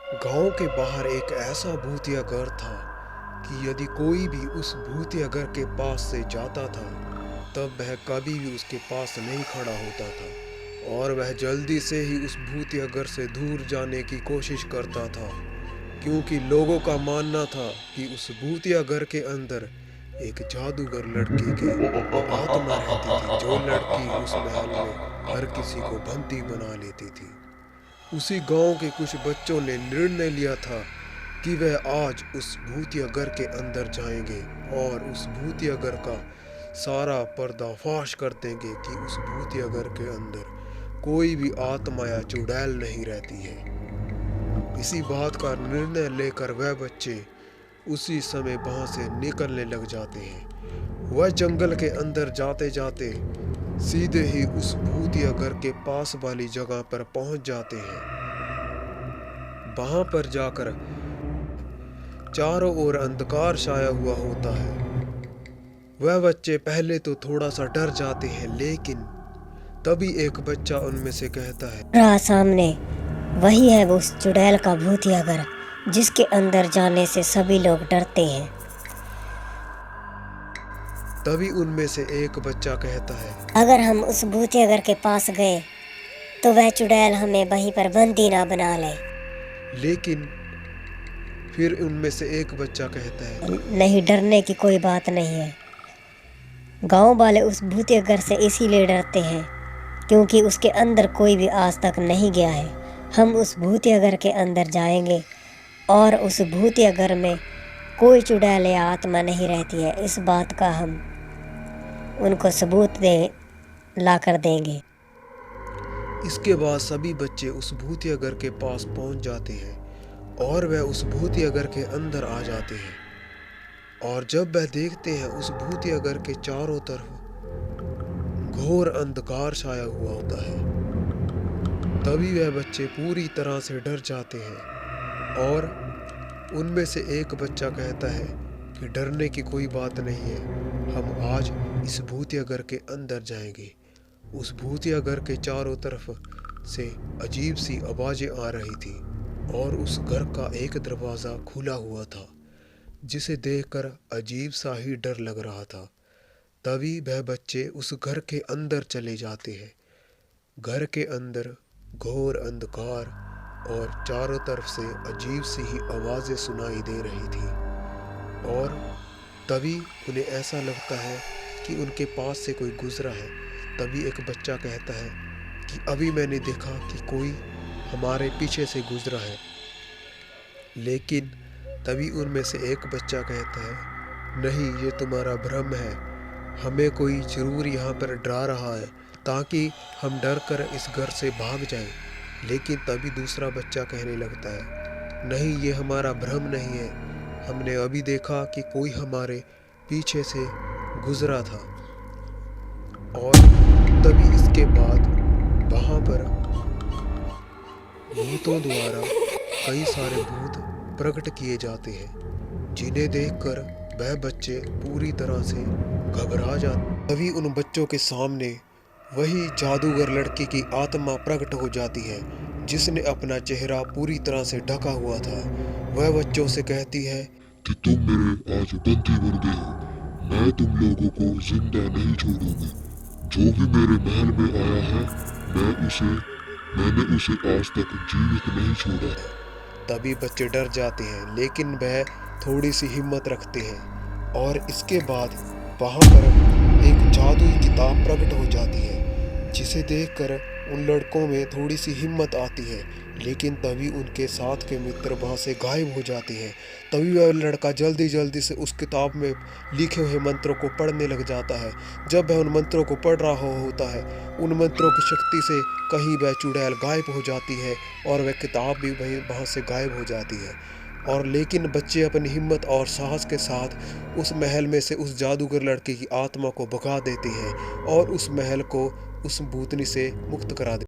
गांव के बाहर एक ऐसा भूतिया घर था कि यदि कोई भी उस भूतिया घर के पास से जाता था तब वह कभी भी उसके पास नहीं खड़ा होता था और वह जल्दी से ही उस भूतिया घर से दूर जाने की कोशिश करता था, क्योंकि लोगों का मानना था कि उस भूतिया घर के अंदर एक जादूगर लड़की की आत्मा रहती थी, जो लड़की उस महल में हर किसी को बंदी बना लेती थी। उसी गांव के कुछ बच्चों ने निर्णय लिया था कि वह आज उस भूतिया घर के अंदर जाएंगे और उस भूतिया घर का सारा पर्दाफाश कर देंगे कि उस भूतिया घर के अंदर कोई भी आत्मा या चुड़ैल नहीं रहती है। इसी बात का निर्णय लेकर वह बच्चे उसी समय वहां से निकलने लग जाते हैं। वह जंगल के अंदर जाते जाते सीधे ही उस भूतिया घर के पास वाली जगह पर पहुंच जाते हैं। वहां पर जाकर चारों ओर अंधकार छाया हुआ होता है। वह बच्चे पहले तो थोड़ा सा डर जाते हैं, लेकिन तभी एक बच्चा उनमें से कहता है, रहा सामने वही है उस चुड़ैल का भूतिया घर, जिसके अंदर जाने से सभी लोग डरते हैं। तभी उनमें से एक बच्चा कहता है, अगर हम उस भूतिया घर के पास गए तो वह चुड़ैल हमें वहीं पर बंदी ना बना ले। लेकिन फिर उनमें से एक बच्चा कहता है, नहीं, डरने की कोई बात नहीं है। गांव वाले उस भूतिया घर से इसीलिए डरते हैं क्योंकि उसके अंदर कोई भी आज तक नहीं गया है। हम उस भूतिया घर के अंदर जाएंगे और उस भूतिया घर में कोई चुड़ैल या आत्मा नहीं रहती है। इस बात का हम उनको सबूत ला कर देंगे। इसके बाद सभी बच्चे उस भूतिया घर के पास पहुंच जाते हैं और वह उस भूतिया घर के अंदर आ जाते हैं। और जब वह देखते हैं उस भूतिया घर के चारों तरफ घोर अंधकार छाया हुआ होता है, तभी वह बच्चे पूरी तरह से डर जाते हैं। और उनमें से एक बच्चा कहता है कि डरने की कोई बात नहीं है, हम आज इस भूतिया घर के अंदर जाएंगे। उस भूतिया घर के चारों तरफ से अजीब सी आवाजें आ रही थी और उस घर का एक दरवाज़ा खुला हुआ था, जिसे देखकर अजीब सा ही डर लग रहा था। तभी वह बच्चे उस घर के अंदर चले जाते हैं। घर के अंदर घोर अंधकार और चारों तरफ से अजीब सी ही आवाज़ें सुनाई दे रही थी। और तभी उन्हें ऐसा लगता है कि उनके पास से कोई गुजरा है। तभी एक बच्चा कहता है कि अभी मैंने देखा कि कोई हमारे पीछे से गुजरा है। लेकिन तभी उनमें से एक बच्चा कहता है, नहीं, ये तुम्हारा भ्रम है, हमें कोई ज़रूर यहाँ पर डरा रहा है ताकि हम डर कर इस घर से भाग जाएं। लेकिन तभी दूसरा बच्चा कहने लगता है, नहीं, ये हमारा भ्रम नहीं है, हमने अभी देखा कि कोई हमारे पीछे से गुजरा था। और तभी इसके बाद वहाँ पर भूतों द्वारा कई सारे भूत प्रकट किए जाते हैं, जिन्हें देखकर वह बच्चे पूरी तरह से घबरा जाते। तभी उन बच्चों के सामने वही जादूगर लड़की की आत्मा प्रकट हो जाती है, जिसने अपना चेहरा पूरी तरह से ढका हुआ था। वह बच्चों से कहती है कि तुम मेरे आज बंदी बन गए हो, मैं तुम लोगों को जिंदा नहीं छोड़ूंगी। जो भी मेरे महल में आया है मैंने उसे आज तक जीवित नहीं छोड़ा है। तभी बच्चे डर जाते हैं, लेकिन वह थोड़ी सी हिम्मत रखते हैं। और इसके बाद वहाँ पर एक जादुई किताब प्रकट हो जाती है, जिसे देखकर उन लड़कों में थोड़ी सी हिम्मत आती है। लेकिन तभी उनके साथ के मित्र वहाँ से गायब हो जाते हैं। तभी वह लड़का जल्दी जल्दी से उस किताब में लिखे हुए मंत्रों को पढ़ने लग जाता है। जब वह उन मंत्रों को पढ़ रहा होता है, उन मंत्रों की शक्ति से कहीं वह चुड़ैल गायब हो जाती है और वह किताब भी वहाँ से गायब हो जाती है। और लेकिन बच्चे अपनी हिम्मत और साहस के साथ उस महल में से उस जादूगर लड़के की आत्मा को भगा देते हैं और उस महल को उस भूतनी से मुक्त करा देते हैं।